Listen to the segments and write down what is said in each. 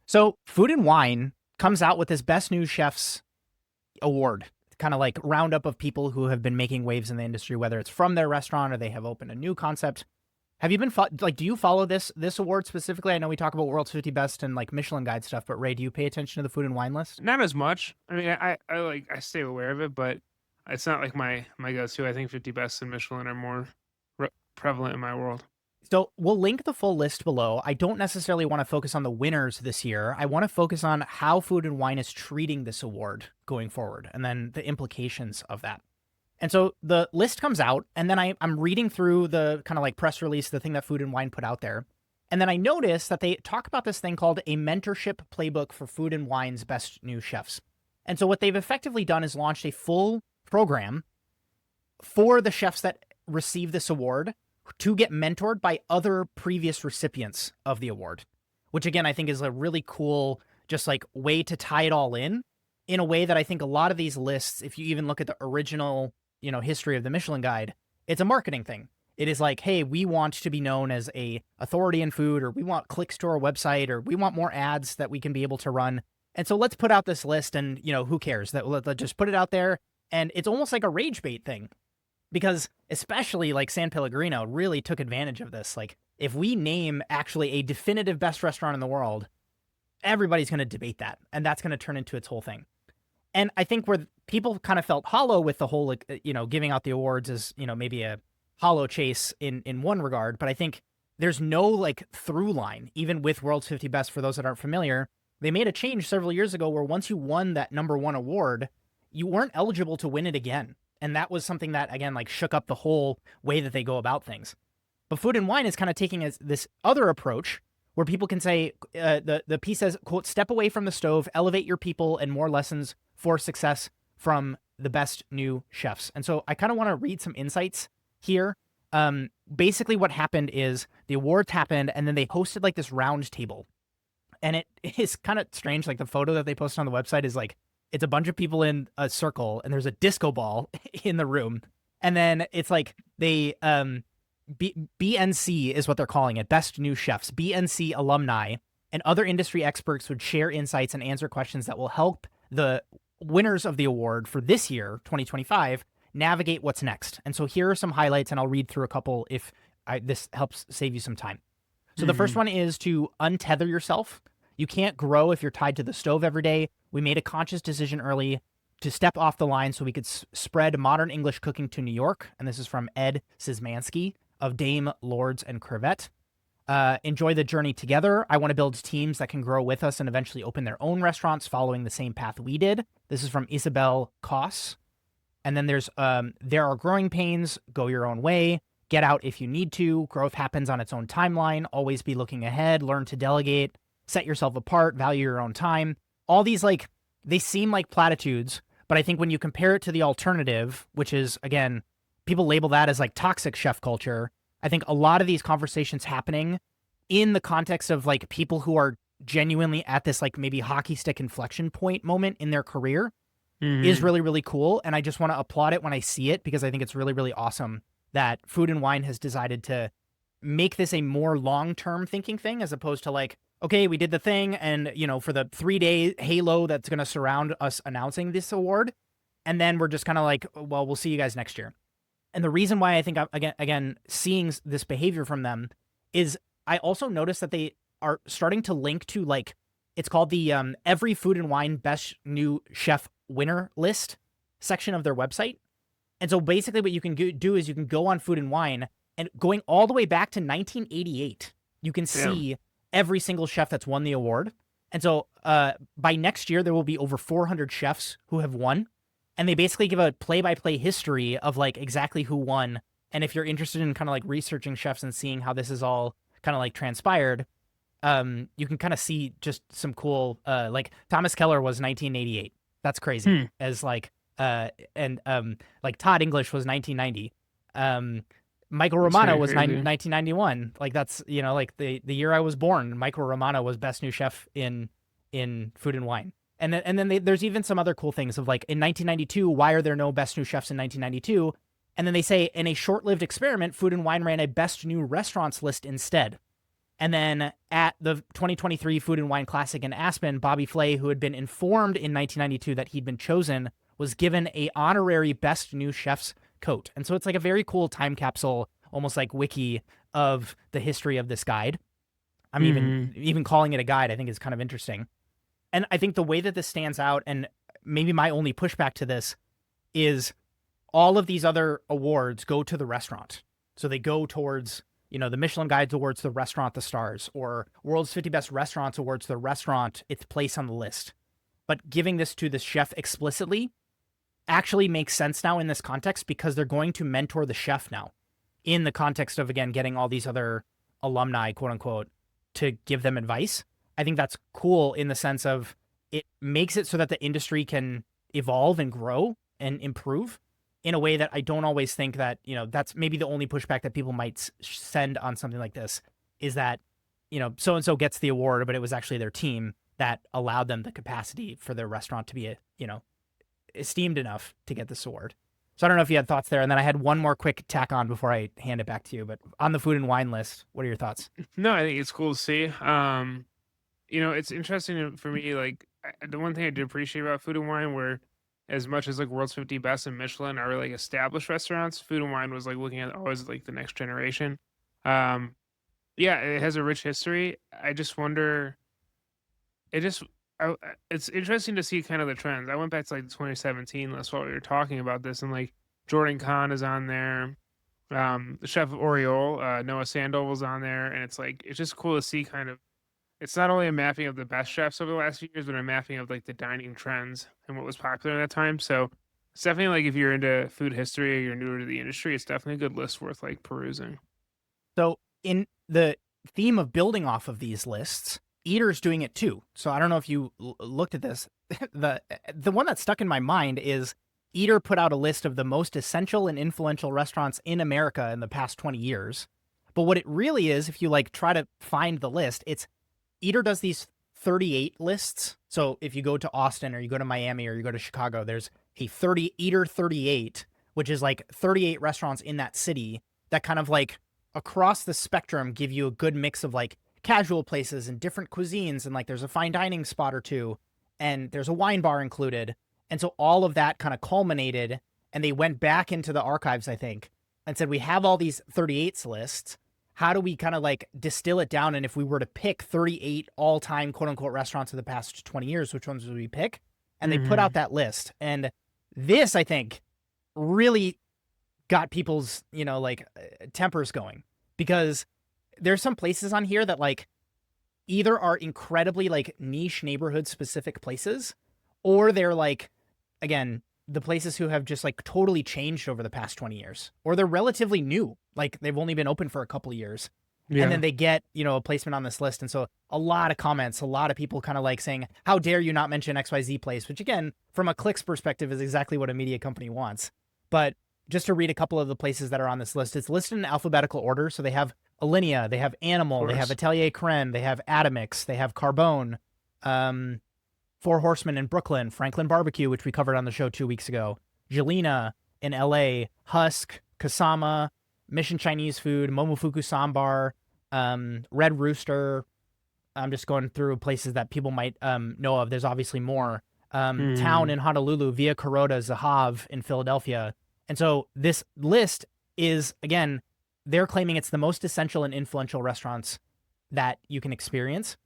So Food and Wine comes out with this Best New Chefs award, kind of like roundup of people who have been making waves in the industry, whether it's from their restaurant or they have opened a new concept. Have you been do you follow this award specifically? I know we talk about World's 50 Best and like Michelin Guide stuff, but Ray, do you pay attention to the Food and Wine list? Not as much. I mean, I stay aware of it, but it's not like my go-to. I think 50 Best and Michelin are more prevalent in my world. So we'll link the full list below. I don't necessarily want to focus on the winners this year. I want to focus on how Food and Wine is treating this award going forward, and then the implications of that. And so the list comes out, and then I'm reading through the kind of like press release, the thing that Food and Wine put out there. And then I notice that they talk about this thing called a mentorship playbook for Food and Wine's best new chefs. And so what they've effectively done is launched a full program for the chefs that receive this award to get mentored by other previous recipients of the award, which again, I think is a really cool, just like way to tie it all in a way that I think a lot of these lists, if you even look at the original, history of the Michelin Guide, it's a marketing thing. It is like, hey, we want to be known as a authority in food, or we want clicks to our website, or we want more ads that we can be able to run. And so let's put out this list and, who cares? Let's just put it out there. And it's almost like a rage bait thing, because especially like San Pellegrino really took advantage of this. Like if we name actually a definitive best restaurant in the world, everybody's going to debate that. And that's going to turn into its whole thing. And I think where people kind of felt hollow with the whole, like, giving out the awards is, maybe a hollow chase in one regard. But I think there's no like through line, even with World's 50 Best. For those that aren't familiar, they made a change several years ago where once you won that #1 award, you weren't eligible to win it again. And that was something that, again, like shook up the whole way that they go about things. But Food and Wine is kind of taking this other approach where people can say, the piece says, quote, "Step away from the stove, elevate your people, and more lessons for success from the best new chefs." And so I kind of want to read some insights here. Basically what happened is the awards happened, and then they hosted like this round table. And it is kind of strange. Like the photo that they posted on the website is like, it's a bunch of people in a circle, and there's a disco ball in the room. And then it's like they, BNC is what they're calling it, Best New Chefs. BNC alumni and other industry experts would share insights and answer questions that will help the winners of the award for this year, 2025, navigate what's next. And so here are some highlights, and I'll read through a couple if this helps save you some time. So the first one is to untether yourself. You can't grow if you're tied to the stove every day. We made a conscious decision early to step off the line so we could spread modern English cooking to New York. And this is from Ed Szymanski of Dame, Lords, and Crevette. Enjoy the journey together. I want to build teams that can grow with us and eventually open their own restaurants following the same path we did. This is from Isabel Koss. And then there's, there are growing pains. Go your own way. Get out if you need to. Growth happens on its own timeline. Always be looking ahead. Learn to delegate. Set yourself apart. Value your own time. All these, like, they seem like platitudes, but I think when you compare it to the alternative, which is, again, people label that as like toxic chef culture, I think a lot of these conversations happening in the context of like people who are genuinely at this like maybe hockey stick inflection point moment in their career is really, really cool. And I just want to applaud it when I see it, because I think it's really, really awesome that Food and Wine has decided to make this a more long-term thinking thing, as opposed to like, okay, we did the thing, and, for the 3-day halo that's going to surround us announcing this award, and then we're just kind of like, well, we'll see you guys next year. And the reason why I think I'm, again, seeing this behavior from them is I also noticed that they are starting to link to, like, it's called the Every Food and Wine Best New Chef Winner List section of their website. And so basically what you can do is you can go on Food and Wine, and going all the way back to 1988, you can see every single chef that's won the award. And so by next year, there will be over 400 chefs who have won. And they basically give a play-by-play history of like exactly who won. And if you're interested in kind of like researching chefs and seeing how this is all kind of like transpired, you can kind of see just some cool, like Thomas Keller was 1988. That's crazy. As like, and like Todd English was 1990. Michael Romano was 1991. Like that's, like the year I was born, Michael Romano was best new chef in Food and Wine. And then there's even some other cool things of like in 1992, why are there no best new chefs in 1992? And then they say in a short-lived experiment, Food and Wine ran a best new restaurants list instead. And then at the 2023 Food and Wine Classic in Aspen, Bobby Flay, who had been informed in 1992 that he'd been chosen, was given a honorary Best New Chef's coat. And so it's like a very cool time capsule, almost like wiki of the history of this guide. I'm Hmm. even calling it a guide, I think is kind of interesting. And I think the way that this stands out, and maybe my only pushback to this, is all of these other awards go to the restaurant. So they go towards, the Michelin Guides Awards, the restaurant, the stars, or World's 50 Best Restaurants Awards, the restaurant, its place on the list. But giving this to the chef explicitly actually makes sense now in this context because they're going to mentor the chef now in the context of, again, getting all these other alumni, quote unquote, to give them advice. I think that's cool in the sense of it makes it so that the industry can evolve and grow and improve in a way that I don't always think that, that's maybe the only pushback that people might send on something like this is that, so and so gets the award, but it was actually their team that allowed them the capacity for their restaurant to be, esteemed enough to get this award. So I don't know if you had thoughts there. And then I had one more quick tack on before I hand it back to you. But on the food and wine list, what are your thoughts? No, I think it's cool to see. It's interesting for me. Like the one thing I do appreciate about Food and Wine, where as much as like World's 50 Best and Michelin are like established restaurants, Food and Wine was like looking at always like the next generation. Um, yeah, it has a rich history. I just wonder. It just. It's interesting to see kind of the trends. I went back to like 2017. That's what we were talking about this, and like Jordan Kahn is on there. The chef of Oriole, Noah Sandel was on there, and it's like it's just cool to see kind of it's not only a mapping of the best chefs over the last few years, but a mapping of like the dining trends and what was popular at that time. So it's definitely like if you're into food history or you're newer to the industry, it's definitely a good list worth like perusing. So in the theme of building off of these lists, Eater's doing it too. So I don't know if you looked at this. The one that stuck in my mind is Eater put out a list of the most essential and influential restaurants in America in the past 20 years. But what it really is, if you like try to find the list, it's Eater does these 38 lists. So if you go to Austin or you go to Miami or you go to Chicago, there's a 30 Eater 38, which is like 38 restaurants in that city that kind of like across the spectrum give you a good mix of like casual places and different cuisines, and like there's a fine dining spot or two, and there's a wine bar included. And so all of that kind of culminated, and they went back into the archives, I think, and said, we have all these 38s lists. How do we kind of like distill it down? And if we were to pick 38 all time quote unquote restaurants of the past 20 years, which ones would we pick? And they put Hmm. out that list. And this, I think, really got people's, tempers going because there's some places on here that like either are incredibly like niche neighborhood specific places, or they're like, again, the places who have just like totally changed over the past 20 years, or they're relatively new, like they've only been open for a couple of years. And then Yeah. they get, a placement on this list. And so a lot of comments, a lot of people kind of like saying, how dare you not mention XYZ place, which again, from a clicks perspective is exactly what a media company wants. But just to read a couple of the places that are on this list, it's listed in alphabetical order. So they have Alinea, they have Of Animal, they have course. Atelier Creme, they have Atomix, they have Carbone, um, Four Horsemen in Brooklyn, Franklin Barbecue, which we covered on the show 2 weeks ago, Jelena in LA, Husk, Kasama, Mission Chinese Food, Momofuku Sambar, Red Rooster. I'm just going through places that people might know of. There's obviously more. Town Hmm. in Honolulu, Via Carota, Zahav in Philadelphia. And so this list is, again, they're claiming it's the most essential and influential restaurants that you can experience.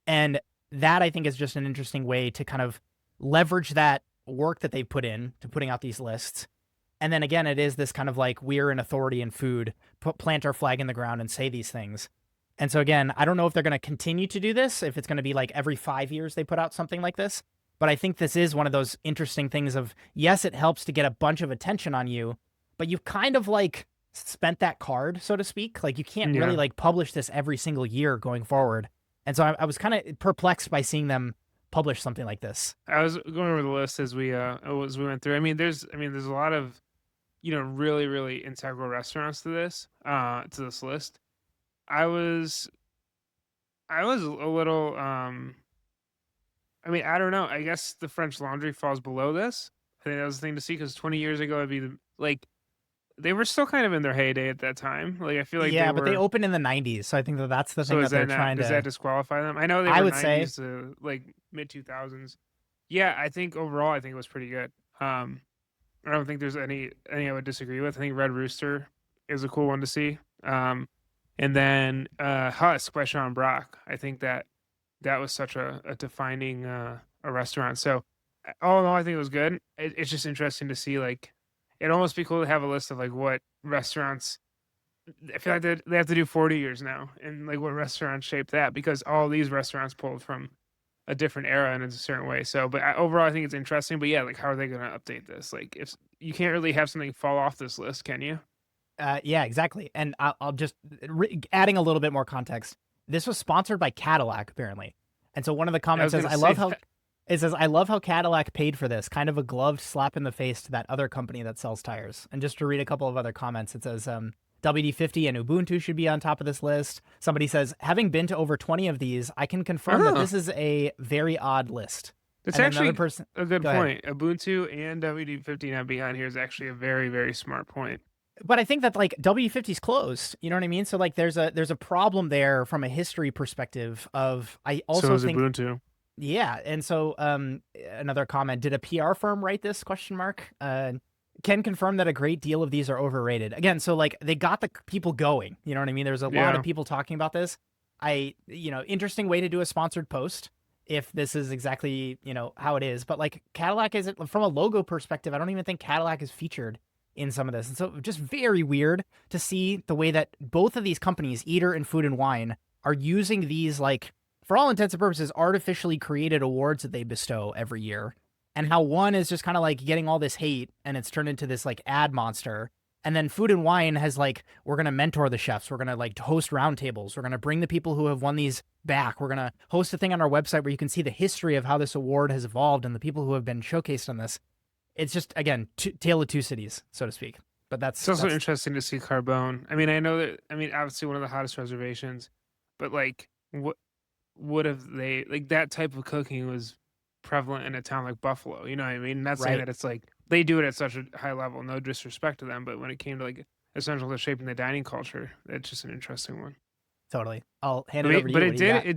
And that I think is just an interesting way to kind of leverage that work that they've put in to putting out these lists. And then again, it is this kind of like we're an authority in food, plant our flag in the ground and say these things. And so again, I don't know if they're going to continue to do this, if it's going to be like every 5 years they put out something like this. But I think this is one of those interesting things of, yes, it helps to get a bunch of attention on you, but you've kind of like spent that card, so to speak. Like you can't really Yeah. like publish this every single year going forward. And so I was kind of perplexed by seeing them publish something like this. I was going over the list as we went through. There's a lot of really really integral restaurants to this list. I was I was a little I don't know. I guess the French Laundry falls below this. I think that was the thing to see because 20 years ago, it'd be like They were still kind of in their heyday at that time. Like, I feel like they Yeah, but they were. opened in the 90s, so I think that that's the So thing is that they're that not? trying Does that to. disqualify them? I know they I were would say, 90s to like mid 2000s. Yeah, I think overall, I think it was pretty good. Um, I don't think there's any I would disagree with. I think Red Rooster is a cool one to see. And then Husk by Sean Brock. I think that was such a defining a restaurant. So all in all, I think it was good. It's just interesting to see like it'd almost be cool to have a list of like what restaurants. I feel like they have to do 40 years now, and like what restaurants shaped that because all these restaurants pulled from a different era and in a certain way. So, but overall, I think it's interesting. But yeah, like how are they going to update this? Like, if you can't really have something fall off this list, can you? yeah, exactly. And I'll just adding a little bit more context. This was sponsored by Cadillac, apparently. And so one of the I comments was says, going to "I say love how that. it says I love how Cadillac paid for this." Kind of a gloved slap in the face to that other company that sells tires. And just to read a couple of other comments, it says, WD-50 and Ubuntu should be on top of this list. Somebody says, having been to over 20 of these, I can confirm that Oh, this is a very odd list. that's And then another actually person, a good go ahead. point. Ubuntu and WD-50 not being on here is actually a very very smart point. But I think that like W50's closed. You know what I mean? So like there's a problem there from a history perspective of I So also is think Ubuntu. yeah, and so another comment, did a PR firm write this question mark? Can confirm that a great deal of these are overrated. Again, so like they got the people going, you know what I mean? There's a lot of Yeah. people talking about this. Interesting way to do a sponsored post if this is exactly, how it is. But like Cadillac isn't from a logo perspective, I don't even think Cadillac is featured in some of this. And so just very weird to see the way that both of these companies, Eater and Food and Wine, are using these like for all intents and purposes artificially created awards that they bestow every year. And how one is just kind of like getting all this hate and it's turned into this like ad monster. And then Food and Wine has like, we're going to mentor the chefs. We're going to like host roundtables. We're going to bring the people who have won these back. We're going to host a thing on our website where you can see the history of how this award has evolved and the people who have been showcased on this. It's just again tale of two cities, so to speak. But It's that's also that's interesting to see Carbone. I mean, I know that. I mean, obviously one of the hottest reservations, but like, what would have they like that type of cooking was prevalent in a town like Buffalo? You know what I mean? Not saying right. that it's like they do it at such a high level. No disrespect to them, but when it came to like essential to shaping the dining culture, it's just an interesting one. Totally. I'll hand But it over to but you. What do you got? it